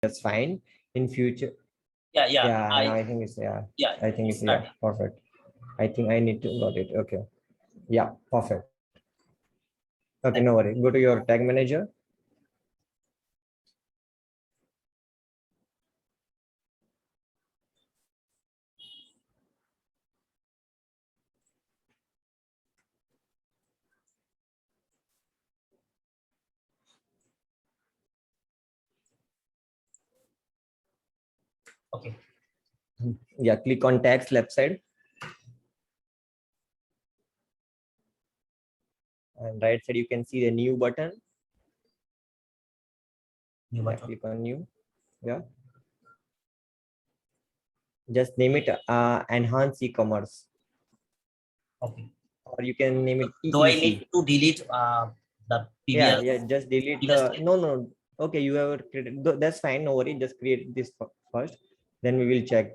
that's fine. In future, Yeah, now I think it's I think it's perfect. I think I need to got it. Okay. Yeah, perfect. Okay, no worry. Go to your tag manager. Okay. Yeah, click on tags left side. And right side, you can see the new button. New button. Click on new. Yeah. Just name it enhance e-commerce. Okay. Or you can name it EEC. Do I need to delete the previous? Yeah, just delete the no. Okay, you have created, that's fine, no worry. Just create this first, then we will check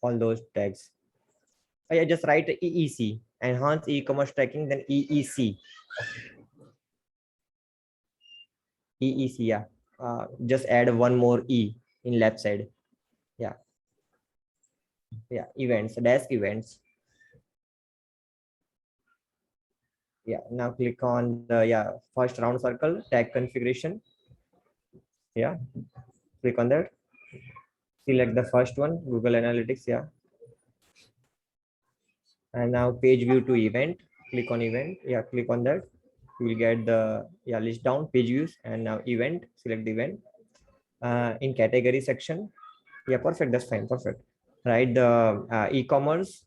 all those tags. Yeah, just write EEC, enhance e-commerce tracking, then EEC. EEC, yeah. Just add one more E in left side. Yeah. Yeah, events, desk events. Yeah, now click on the first round circle, tag configuration. Yeah, click on that. Select the first one, Google Analytics. Yeah. And now page view to event. Click on event. Yeah, click on that. You will get the list down page views, and now event. Select the event. In category section. Yeah, perfect. That's fine. Perfect. Right. The e-commerce.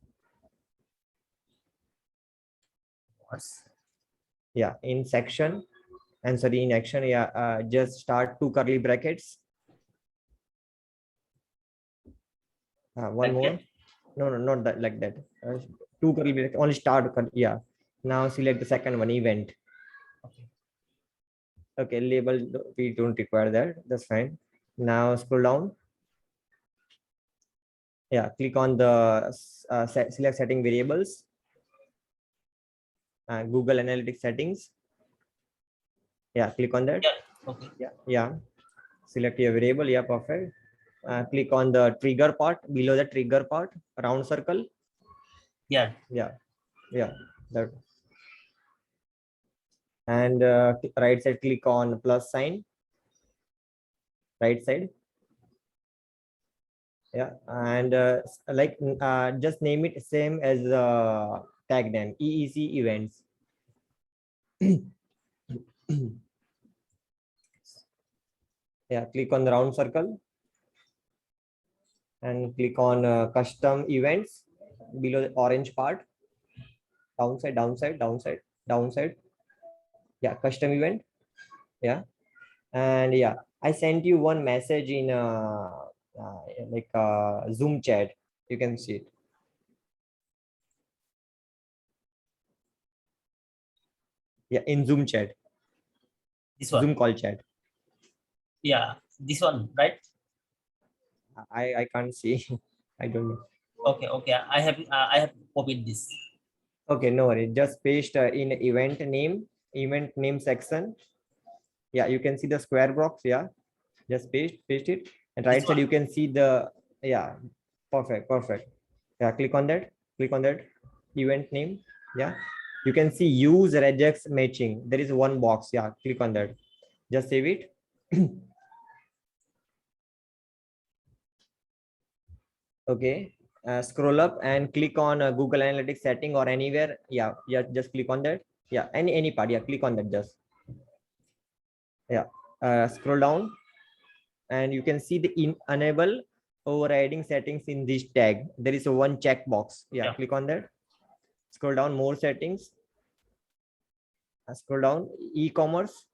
Yeah, in section and sorry in action. Yeah, just start 2 curly brackets. One more. No, not that like that. 2 curly brackets. Only start. Yeah. Now select the second one, event. Okay, label, we don't require that. That's fine. Now scroll down. Yeah, click on the select setting variables. Google Analytics settings. Yeah, click on that. Yeah. Okay. Yeah. Select your variable. Yeah, perfect. Click on the trigger part, below the trigger part, round circle. Yeah. That. And right side, click on plus sign. Right side. Yeah, and just name it same as the tag name, EEC events. Yeah, click on the round circle and click on custom events below the orange part. Downside. Yeah, custom event. Yeah, and yeah, I sent you one message in Zoom chat. You can see it. Yeah, in Zoom chat. This one. Zoom call chat. Yeah, this one, right? I can't see. I don't know. Okay. I have copied this. Okay, no worry. Just paste in event name section. Yeah, you can see the square box. Yeah, just paste it. And right side you can see the perfect. Yeah, click on that. Event name. Yeah, you can see use regex matching. There is one box. Yeah, click on that. Just save it. Okay. Scroll up and click on Google Analytics setting or anywhere. Yeah, just click on that. Yeah, any part. Yeah, click on that just. Yeah, scroll down and you can see the enable overriding settings in this tag. There is a one checkbox. Yeah, click on that. Scroll down, more settings. Scroll down, e-commerce,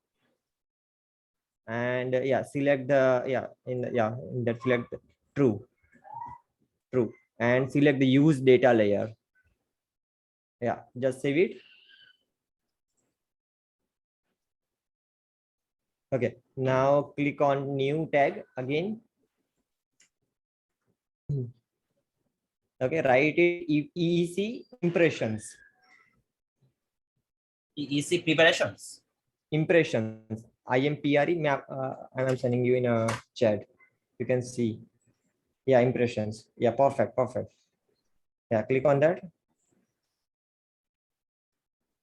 and select the in that select true, and select the use data layer. Yeah, just save it. Okay, now click on new tag again. Okay, write it EEC impressions. EEC preparations. Impressions. IMPRE. I'm sending you in a chat. You can see. Yeah, impressions. Yeah, perfect, perfect. Yeah, click on that.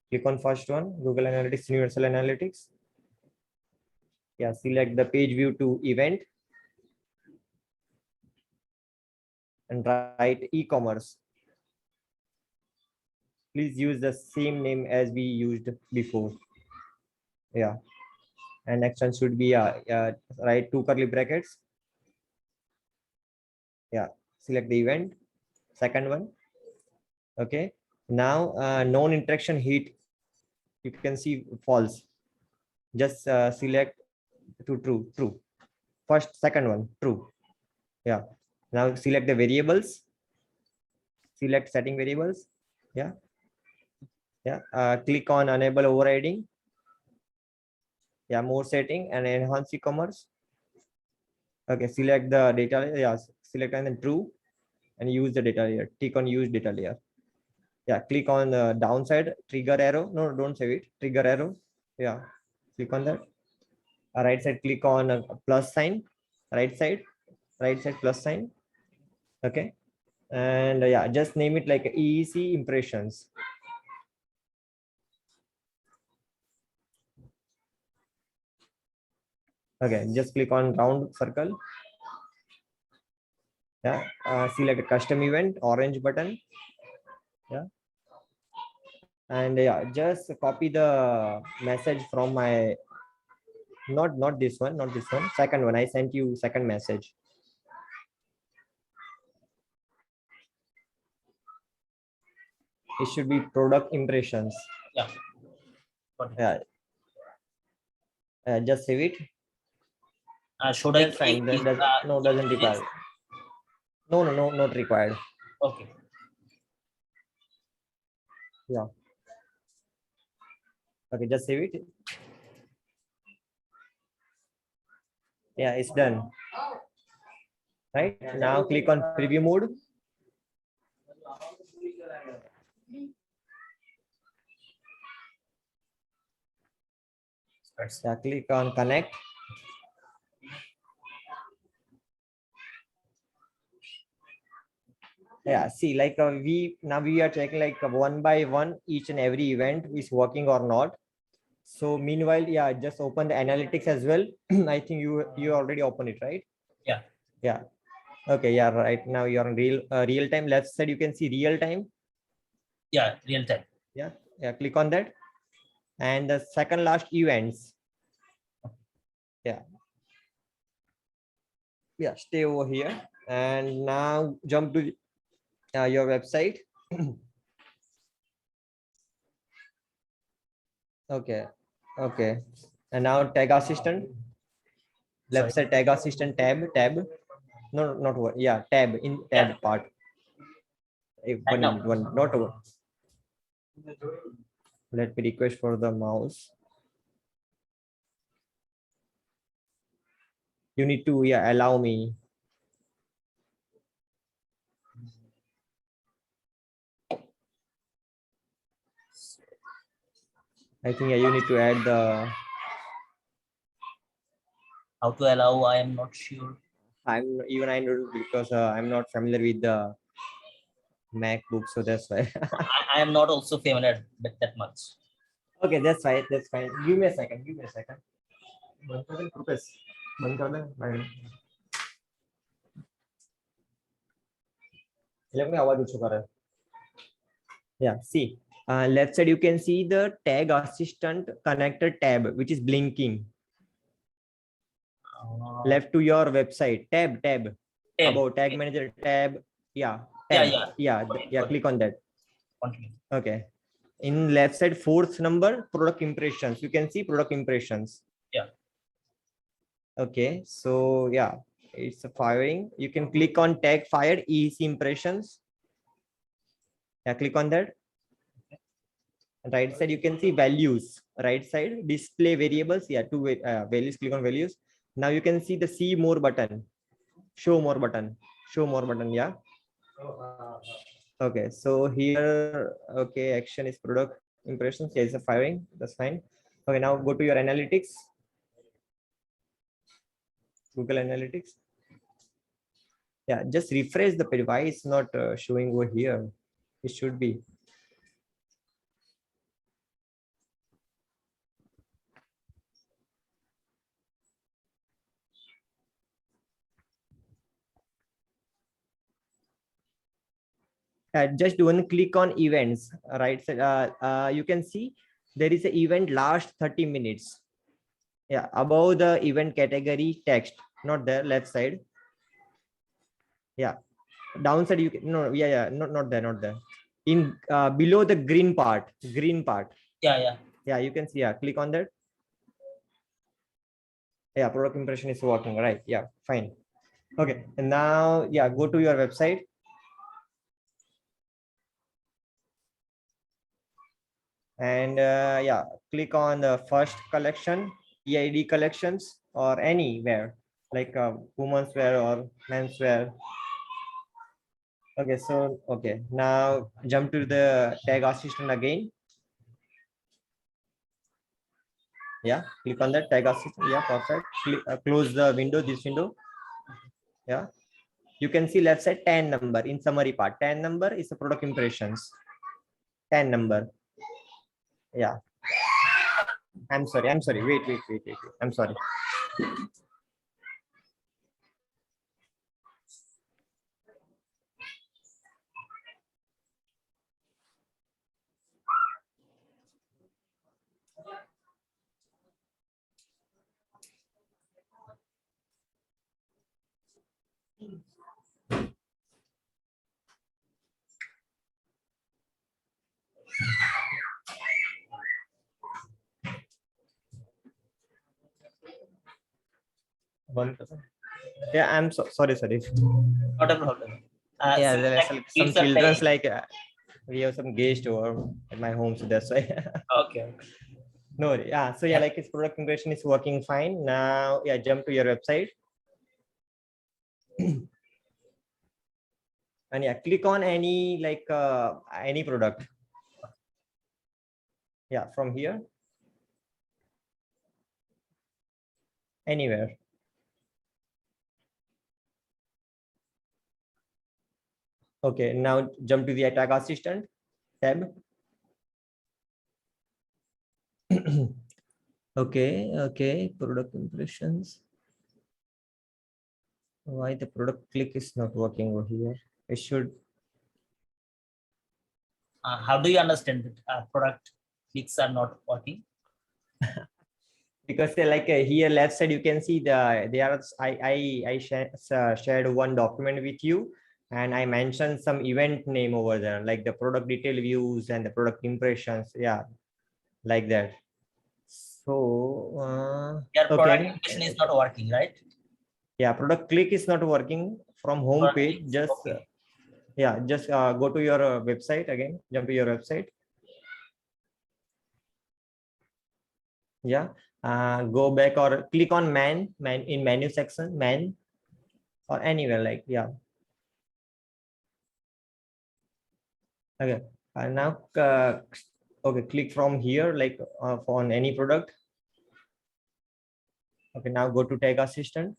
Click on first one, Google Analytics, Universal Analytics. Yeah, select the page view to event and write e-commerce. Please use the same name as we used before. Yeah, and next one should be write 2 curly brackets. Yeah, select the event. Second one. Okay. Now non-interaction heat. You can see false. Just select to true. True. First, second one, true. Yeah. Now select the variables. Select setting variables. Yeah. Yeah. Click on enable overriding. Yeah. More setting and enhance e-commerce. Okay. Select the data layer. Yeah. Select and then true, and use the data layer. Click on use data layer. Yeah. Click on the downside trigger arrow. No, don't save it. Trigger arrow. Yeah. Click on that. Right side. Click on plus sign. Right side plus sign. Okay. And yeah, just name it like EEC impressions. Okay, just click on round circle. Yeah, select a custom event, orange button. Yeah, and yeah, just copy the message from my not this one, not this one, second one. I sent you second message. It should be product impressions. Yeah. Got it. Yeah. Just save it. Should I That's fine. click Then no, doesn't yes? require. No, not required. Okay. Yeah. Okay, just save it. Yeah, it's done. Right now, click on preview mode. Yeah, click on connect. Yeah, see, like we are checking like one by one each and every event is working or not. So meanwhile, yeah, just open the analytics as well. I think you already opened it, right? Yeah. Yeah. Okay. Yeah. Right now you're on real time. Left side you can see real time. Yeah, real time. Yeah. Yeah. Click on that. And the second last events. Yeah. Yeah. Stay over here. And now jump to your website. Okay. Okay. And now tag assistant. Left side tag assistant tab. No, not one. Yeah, tab in tab Yeah. part. Right now. One, not one. Let me request for the mouse. You need to allow me. I think you need to add the. How to allow? I am not sure. I know because I'm not familiar with the MacBook, so that's why. I am not also familiar with that much. Okay, that's fine. That's fine. Give me a second. Give me a second. Let me आवाज ऊंचो करे. Yeah, see, left side you can see the tag assistant connector tab, which is blinking. Left to your website tab about tag manager tab. Yeah, tab. Yeah. Click on that. Continue. Okay. In left side, fourth number, product impressions. You can see product impressions. Yeah. Okay. So yeah, it's a firing. You can click on tag fired EC impressions. Yeah, click on that. Right side, you can see values. Right side, display variables. Yeah, two values. Click on values. Now you can see the see more button, show more button. Yeah. Okay, so here, okay, action is product impressions. Yeah, it's a firing. That's fine. Okay, now go to your analytics. Google Analytics. Yeah, just refresh the page. Why it's not showing over here? It should be. Just one click on events, right? So, you can see there is an event last 30 minutes. Yeah, above the event category text, not there, left side. Yeah, downside you can, no, yeah, not there, not there. In below the green part, Yeah. yeah, you can see. Yeah, click on that. Yeah, product impression is working, right? Yeah, fine. Okay, and now, yeah, go to your website. And yeah, click on the first collection, EID collections, or anywhere like women's wear or men's wear. Okay, so okay, now jump to the tag assistant again. Yeah, click on that tag assistant. Yeah, perfect. Close the window, this window. Yeah, you can see left side 10 number in summary part. 10 number is the product impressions. 10 number. Yeah, I'm sorry. Wait. I'm sorry. Yeah, I'm so sorry. Not a problem. Yeah, Since there's like some kids are children's playing. like we have some guest over at my home, so that's why. Okay. No, yeah. So yeah, like his product integration is working fine. Now, yeah, jump to your website. And yeah, click on any like any product. Yeah, from here. Anywhere. Okay, now jump to the attack assistant tab. Okay, product impressions. Why the product click is not working over here? It should. How do you understand that product clicks are not working? Because like here left side you can see I shared one document with you, and I mentioned some event name over there, like the product detail views and the product impressions. Yeah, like that. So Your product okay, impression is not working, right? yeah, product click is not working from home Product page. clicks, Just okay. yeah, just go to your website again, jump to your website. Yeah, go back or click on man in menu section, man, or anywhere, like, yeah. Okay, and now okay, click from here, like on any product. Okay, now go to tag assistant.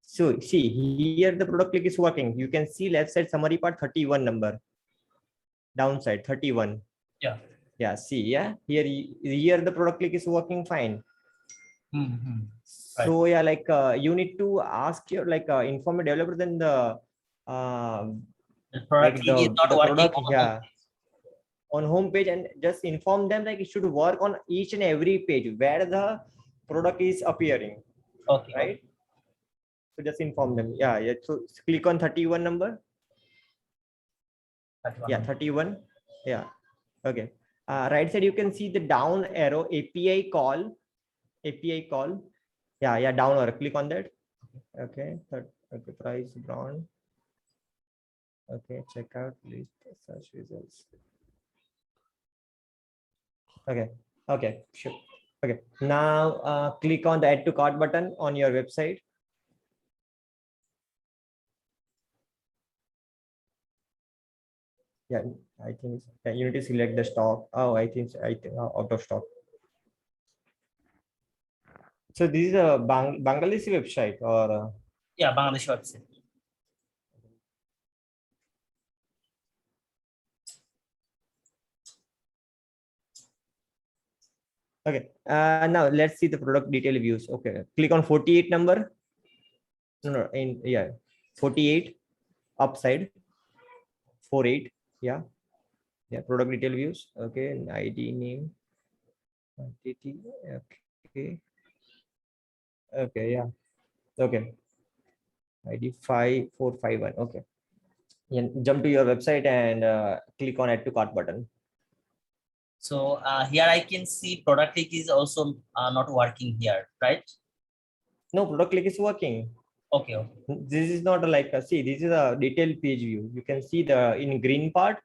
So see here the product click is working. You can see left side summary part 31 number, downside 31. Yeah. Yeah, see, yeah, here the product click is working fine. Right. So yeah, like you need to ask your like inform a developer, then the The product like click is not the working product, on the home yeah, page. on home page, and just inform them like it should work on each and every page where the product is appearing, Okay. right? So just inform them. Yeah. So click on 31 number. Yeah, 31. Yeah. Okay. Right side you can see the down arrow, API call. Yeah, down arrow. Click on that. Okay. Okay. Price brown. Okay. Check out list search results. Okay. Sure. Okay. Now click on the add to cart button on your website. Yeah, I think you need to select the stock. Oh, I think out of stock. So this is a Bangladeshi website or Yeah, Bangladesh website. okay. Now let's see the product detail views. Okay, click on 48 number. No, in yeah, 48 upside 48. Yeah, yeah. Product detail views. Okay, ID name. Quantity. Okay, okay, yeah. Okay, ID 5451. Okay, yeah, jump to your website and click on add to cart button. So here I can see product link is also not working here, right? No, product click is working. Okay, okay. This is not like a, see, this is a detailed page view. You can see the in green part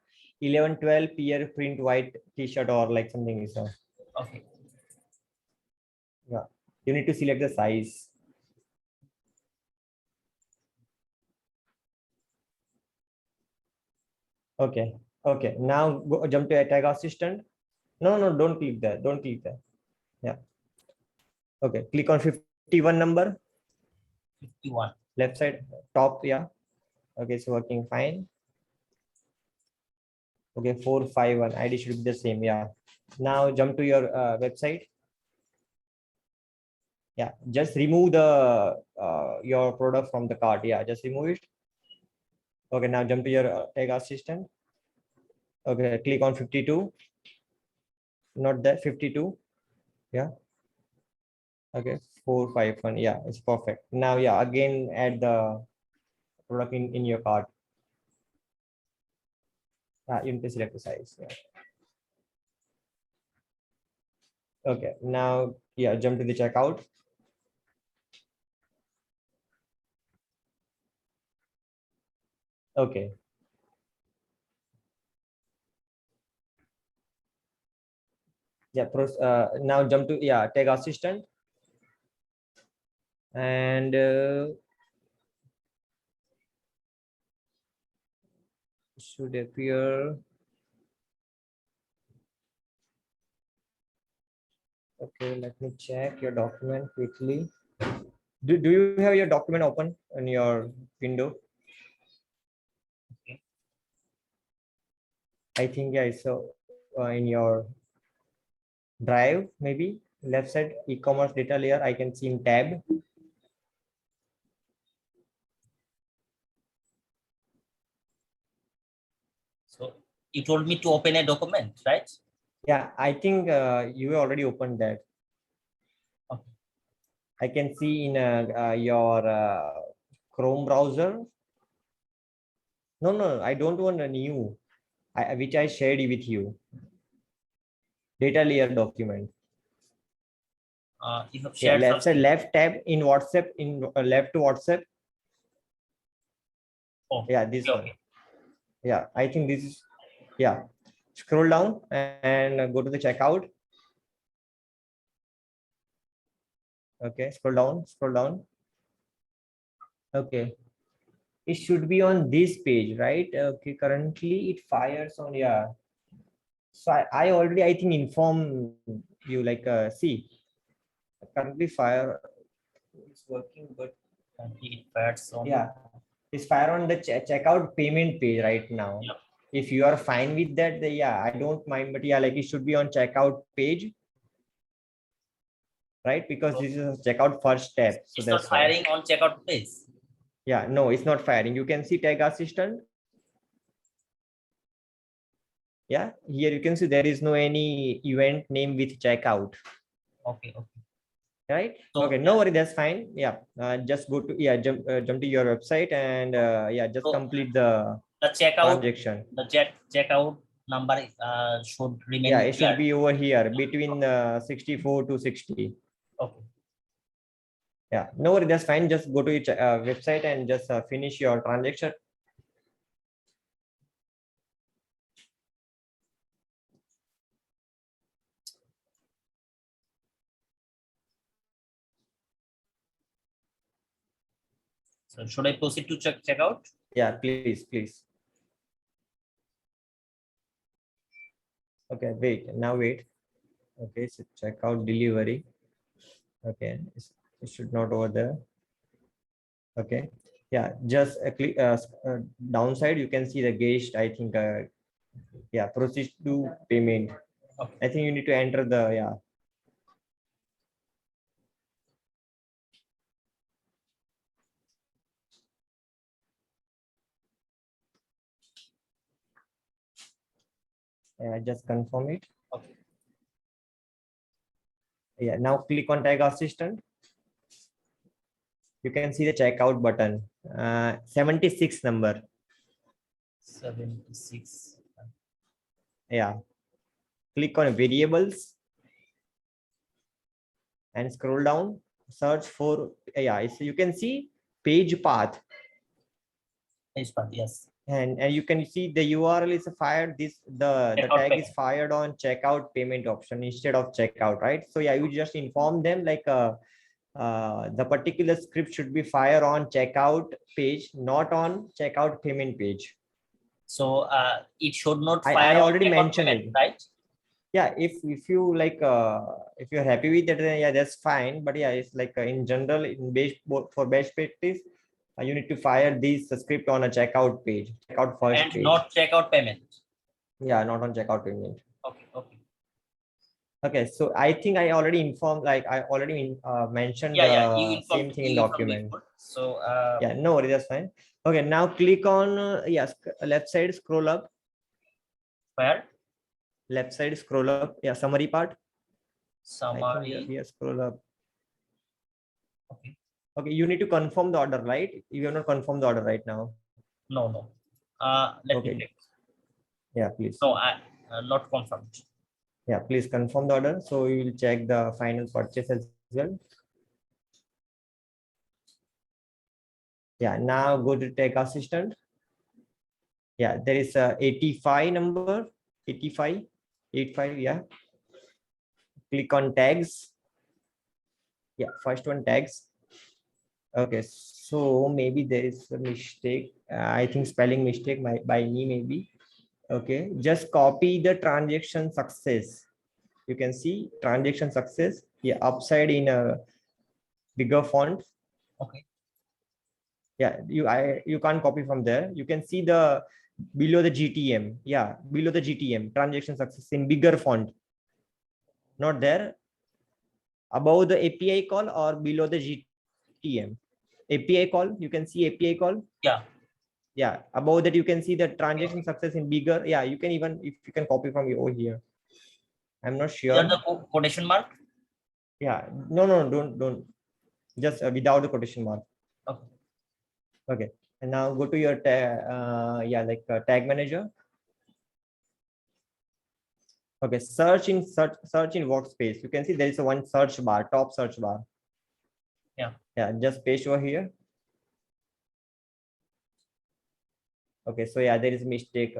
11-12 peer print white t-shirt or like something is Okay. yeah, you need to select the size. Okay, okay, now go, jump to a tag assistant. No, don't click that, don't click that. Yeah, okay, click on 51 number 51. left side top. Yeah, okay, it's working fine. Okay, 451 ID should be the same. Yeah, now jump to your website. Yeah, just remove the your product from the cart. Yeah, just remove it. Okay, now jump to your tag assistant. Okay, click on 52. Not that 52. Yeah. Okay, 451. Yeah, it's perfect. Now, yeah, again add the product in your cart. You need to select the size. Yeah. Okay, now, yeah, jump to the checkout. Okay. Yeah, now jump to, yeah, tag assistant. And should appear. Okay, let me check your document quickly. Do you have your document open on your window? Okay. I think I saw in your drive, maybe left side e-commerce data layer. I can see in tab. So you told me to open a document, right? Yeah, I think you already opened that. Okay. I can see in your Chrome browser. No, I don't want a new, which I shared with you. Data layer document. You have Yeah, shared left side something. left tab in WhatsApp, in left to WhatsApp. Oh, Yeah, this okay, one. okay. Yeah, I think this is, yeah. Scroll down and go to the checkout. Okay, scroll down. Okay, it should be on this page, right? Okay, currently it fires on, yeah. So I already, I think, inform you, like, see, currently fire is working, but And it fires on. yeah, it's fire on the checkout payment page right now. Yeah. If you are fine with that, then yeah, I don't mind, but yeah, like it should be on checkout page, right? Because this is a checkout first step, so It's not that's why. firing on checkout page. Yeah, no, it's not firing. You can see tag assistant. Yeah, here you can see there is no any event name with checkout, Okay, okay. right? So, Okay, no worry, that's fine. Yeah, just go to, yeah, jump to your website and yeah, just So complete the the checkout, transaction. the checkout number should Yeah, remain it should here. be over here between 64 to 60. Okay. Yeah, no worry, that's fine. Just go to your website and just finish your transaction. So should I proceed to check out? Yeah, please. Okay, wait, now wait. Okay, so checkout delivery. Okay, it should not over there. Okay, yeah, just click downside. You can see the gauge. I think yeah, proceed to payment. Okay. I think you need to enter the yeah. Just confirm it. Okay. Yeah, now click on Tag Assistant. You can see the checkout button. 76 number. 76. Yeah. Click on variables and scroll down. Search for yeah. So you can see page path, Page path, yes. and you can see the URL is fired. The Checkout tag is payment. fired on checkout payment option instead of checkout, right? So yeah, you just inform them like the particular script should be fired on checkout page, not on checkout payment page. So it should not I fire on already checkout mentioned payment, it. right? Yeah, if you like if you're happy with it, then yeah, that's fine. But yeah, it's like in general in base for best practice, you need to fire this script on a checkout page, checkout first And page. not checkout payment. Yeah, not on checkout payment. Okay. Okay. Okay, so I think I already informed, like I already mentioned Yeah. Yeah. You the informed same thing in me from document. before. So Yeah, no worries, that's fine. Okay, now click on yes, left side, scroll up, where left side, scroll up. Yeah, summary part. I think summary. here scroll up. Okay. Okay, you need to confirm the order, right? You have not confirmed the order right now. No. No. Let me Okay. check. Yeah, please. No, I not confirmed. Yeah, please confirm the order. So we will check the final purchase as well. Yeah, now go to Tech Assistant. Yeah, there is a 85 number, 85, 85, yeah. Click on tags. Yeah, first one tags. Okay, so maybe there is a mistake. I think spelling mistake by me maybe. Okay, just copy the transaction success. You can see transaction success. Yeah, upside in a bigger font. Okay. Yeah, you can't copy from there. You can see the below the GTM. Yeah, below the GTM transaction success in bigger font. Not there. Above the API call or below the GTM. API call. You can see API call. Yeah. Yeah, above that you can see the transaction success in bigger. Yeah, you can even if you can copy from over here. I'm not Is that sure. the quotation mark? Yeah, no, don't. Just without the quotation mark. Okay. Okay, and now go to your tag manager. Okay, search in workspace. You can see there is a one search bar, top search bar. Yeah, just paste over here. Okay, so yeah, there is a mistake.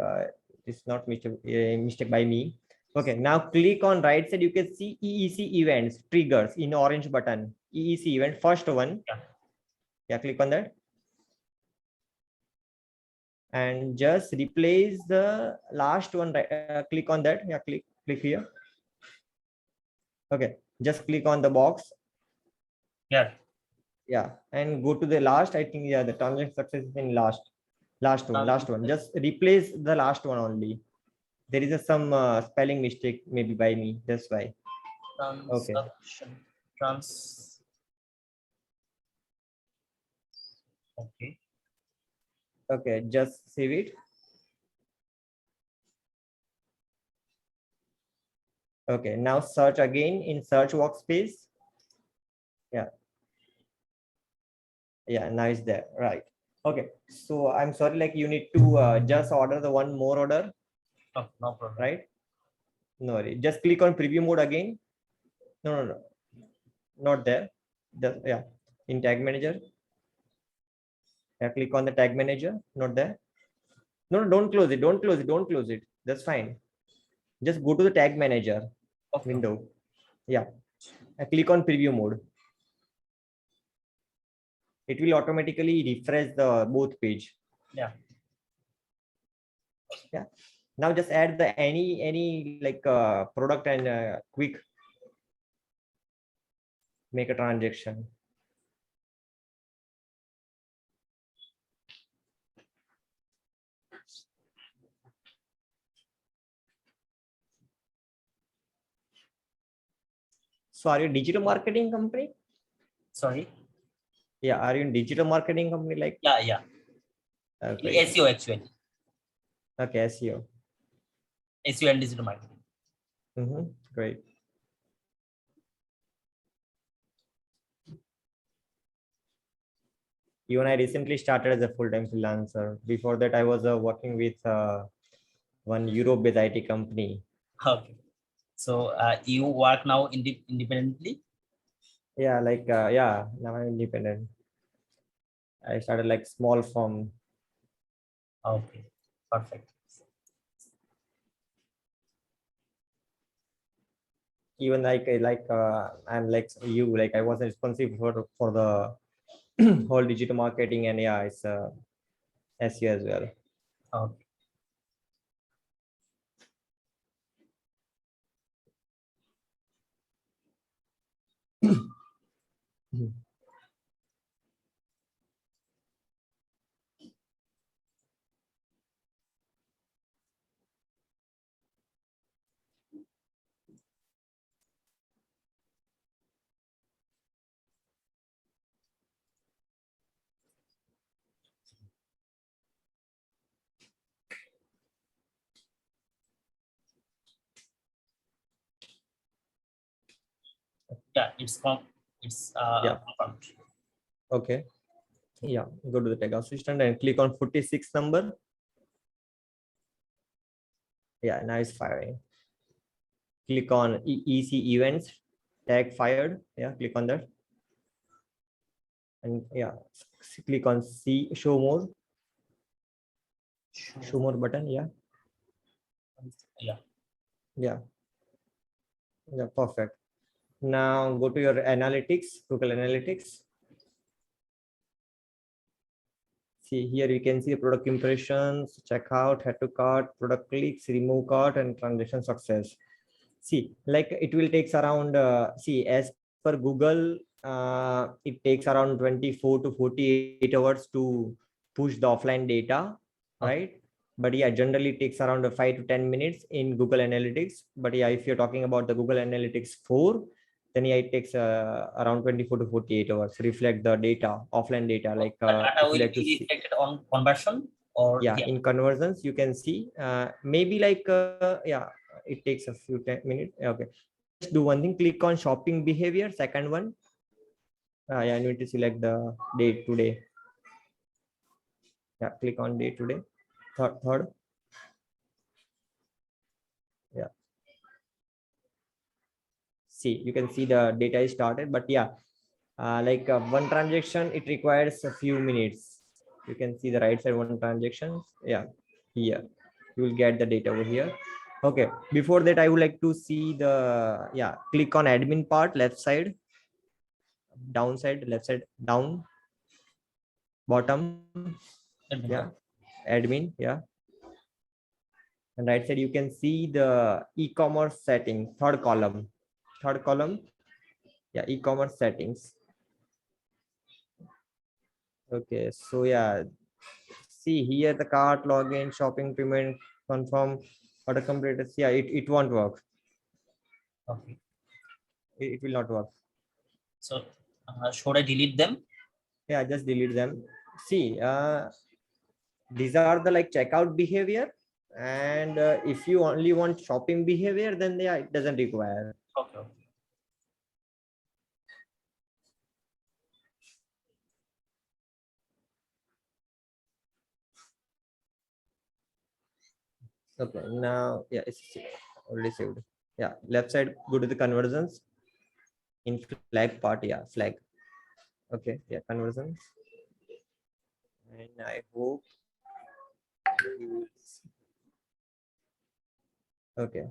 It's not mistake by me. Okay, now click on right side. You can see EEC events triggers in orange button. EEC event, first one. Yeah, click on that. And just replace the last one. Click on that. Yeah, click here. Okay, just click on the box. Yeah. Yeah, and go to the last. I think yeah, the transaction success is in last one. Just replace the last one only. There is some spelling mistake maybe by me. That's why. Okay. Okay. Okay, just save it. Okay, now search again in search workspace. Yeah. Yeah, now it's there. Right. Okay. So I'm sorry, like you need to just order the one more order. Oh, no problem. Right. No worry. Just click on preview mode again. No. Not there. Just yeah. In tag manager. Yeah, click on the tag manager. Not there. No, don't close it. Don't close it. That's fine. Just go to the tag manager window. Yeah. Click on preview mode. It will automatically refresh the both page. Yeah. Yeah. Now just add the any like product and quick. make a transaction. So are you a digital marketing company? Sorry. Yeah, are you in digital marketing company like? Yeah. Great. SEO actually. Okay, SEO. SEO and digital marketing. Great. Even I recently started as a full-time freelancer. Before that, I was working with one Europe-based IT company. Okay. So you work now independently? Yeah, like yeah, now I'm independent. I started like small firm. Okay, perfect. Even like I'm like you, like I was responsible for the whole digital marketing, and yeah, it's SEO as well. Okay. Yeah, it's Yeah. confirmed. Okay. Yeah, go to the tag assistant and click on 46 number. Yeah, now it's firing. Click on EC events, tag fired. Yeah, click on that. And yeah, click on see show more. Show more button. Yeah. Yeah. Yeah. Yeah, perfect. Now go to your analytics, Google Analytics. See here you can see product impressions, checkout, head to cart, product clicks, remove cart, and transaction success. See, like it will takes around see, as per Google, it takes around 24 to 48 hours to push the offline data, right? But yeah, generally it takes around 5 to 10 minutes in Google Analytics. But yeah, if you're talking about the Google Analytics 4, then yeah, it takes around 24 to 48 hours to reflect the data, offline data. Like The data if you will like to be see, reflected on conversion or yeah, in conversions you can see maybe like yeah, it takes a few minutes. Okay, just do one thing, click on shopping behavior, second one. Yeah, I need to select the date today. Yeah, click on day today. Third. Yeah, see, you can see the data is started, but yeah, like one transaction it requires a few minutes. You can see the right side, one transaction. Yeah, here you will get the data over here. Okay, before that I would like to see the, yeah, click on admin part, left side, downside, left side, down, bottom. Yeah, admin. Yeah, and right side you can see the e-commerce setting, third column. Yeah, e-commerce settings. Okay, so yeah, see here the cart, login, shopping, payment, confirm, order completed. Yeah, it won't work. Okay. It will not work. So should I delete them? Yeah, just delete them. See, these are the like checkout behavior, and if you only want shopping behavior, then yeah, it doesn't require. Okay. Okay, now yeah, it's already saved. Yeah, left side, go to the conversions in flag part. Yeah, flag. Okay, yeah, conversions. And I hope you will see. Okay,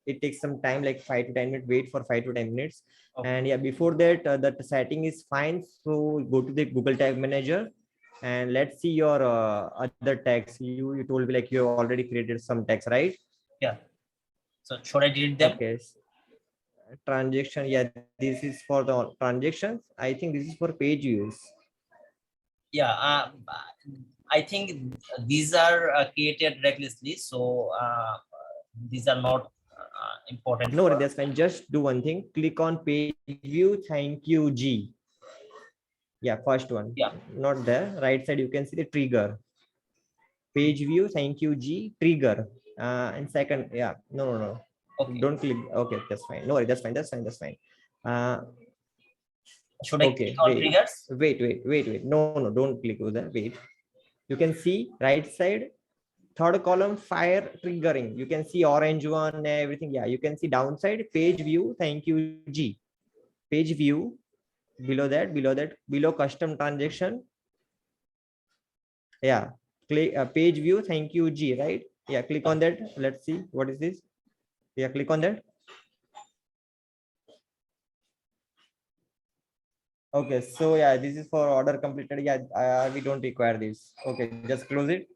it takes some time, like 5 to 10 minutes. Wait for 5 to 10 minutes. Okay. And yeah, before that, that setting is fine. So go to the Google Tag Manager, and let's see your other tags. You told me like you already created some tags, right? Yeah. So should I delete them? Okay. transaction. Yeah, this is for the transactions. I think this is for page views. Yeah, I think these are created recklessly, so these are not important. No, for- that's fine. Just do one thing. Click on page view. Thank you, G. Yeah, first one. Yeah. Not there. Right side, you can see the trigger. Page view. Thank you, G. Trigger. And second, yeah. No. Okay. Don't click. Okay, that's fine. No, that's fine. That's fine. Should I Okay, click on triggers? wait. No, don't click on that. Wait. You can see right side, third column, fire triggering. You can see orange one, everything. Yeah, you can see downside, page view. Thank you, G. Page view. Below that, below custom transaction. Yeah, click page view. Thank you, G. Right? Yeah, click on that. Let's see what is this. Yeah, click on that. Okay, so yeah, this is for order completed. Yeah, we don't require this. Okay, just close it.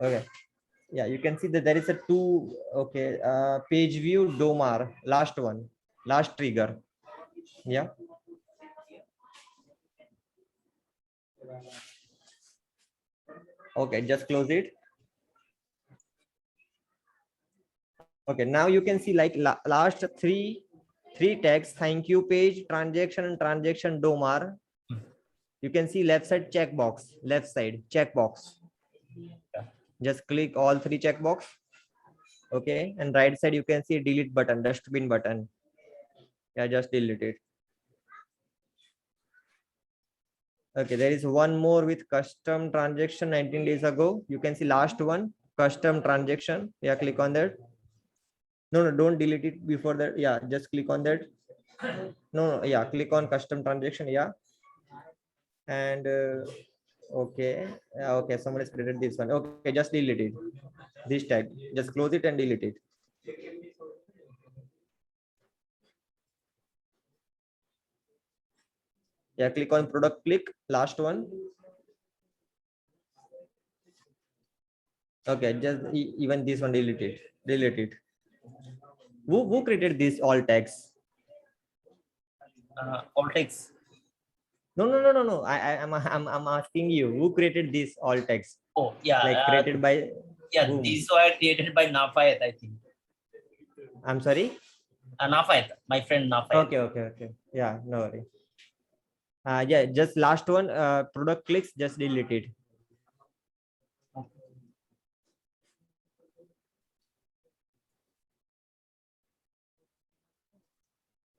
Okay, yeah, you can see that there is a two. Okay, page view domar, last one, last trigger. Yeah. Okay, just close it. Okay, now you can see like last three tags, thank you page, transaction and transaction domar. You can see left side checkbox, left side checkbox. Just click all three checkbox. Okay, and right side you can see delete button, dustbin button. Yeah, just delete it. Okay, there is one more with custom transaction 19 days ago. You can see last one, custom transaction. Yeah, click on that. No, don't delete it before that. Yeah, just click on that. No, yeah, click on custom transaction. Yeah. And okay, okay, somebody's created this one. Okay, just delete it. This tag, just close it and delete it. Yeah, click on product, click last one. Okay, just even this one, delete it. Who created this all tags? All text. No. I'm asking you, who created this all tags? Oh, yeah. Like created by Yeah, whom? these were created by Nafayat, I think. I'm sorry. Nafayat, my friend Nafayat. Okay. Yeah, no worry. Yeah, just last one. Product clicks, just delete it.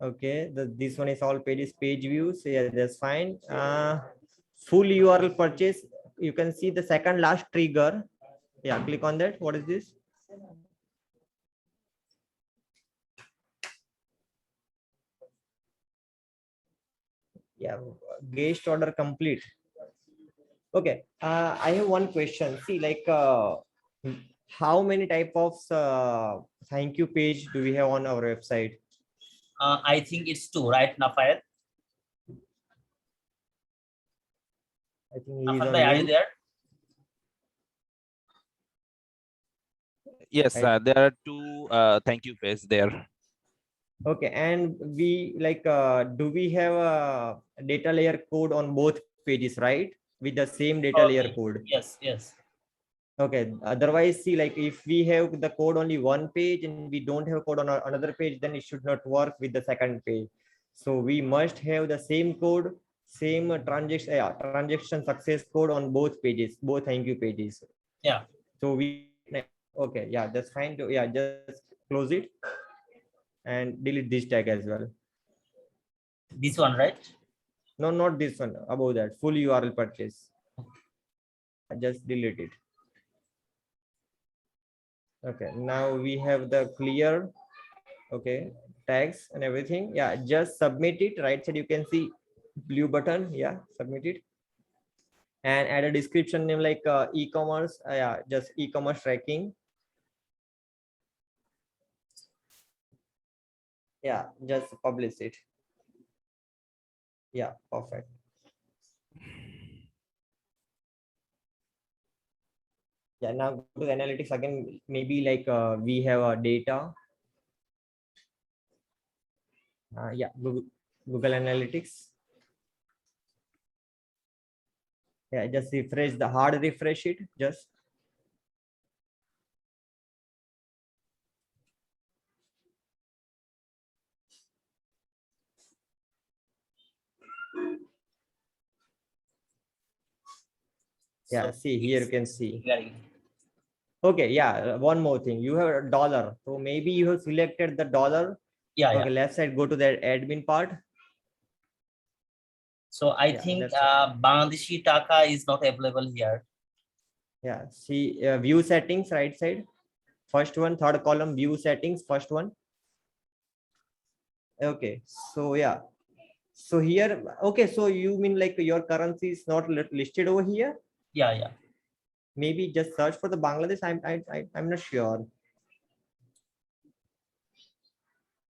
Okay, this one is all pages, page views. Yeah, that's fine. Full URL purchase. You can see the second last trigger. Yeah, click on that. What is this? Yeah, guest order complete. Okay, I have one question. See, like, how many type of thank you page do we have on our website? I think it's two, right, Nafayat? I think he is Nafayat, on are you mute. there? Yes, I, there are two thank you page there. okay, and we like, do we have a data layer code on both pages, right? With the same data layer code. Yes. Okay, otherwise, see, like if we have the code only one page and we don't have code on another page, then it should not work with the second page. So we must have the same code, same transaction success code on both pages, both thank you pages. Yeah. So we, okay, yeah, that's fine. Yeah, just close it and delete this tag as well. This one, right? No, not this one. Above that, full URL purchase. Just delete it. Okay, now we have the clear, okay, tags and everything. Yeah, just submit it. Right side you can see blue button. Yeah, submit it and add a description name like e-commerce. Yeah, just e-commerce tracking. Yeah, just publish it. Yeah, perfect. Yeah, now go to the analytics again. Maybe like we have a data. Yeah, Google Analytics. Yeah, just refresh the hard refresh it. Just yeah. So See here, you it's can see. very Okay, yeah. One more thing. You have a dollar. So maybe you have selected the dollar. yeah, Okay, yeah. left side. Go to the admin part. So I Yeah, think that's it. Bangladeshi Taka is not available here. Yeah. See view settings, right side. First one, third column, view settings. First one. Okay. So yeah. So here, okay. So you mean like your currency is not listed over here? Yeah, yeah. Maybe just search for the Bangladesh. I'm not sure.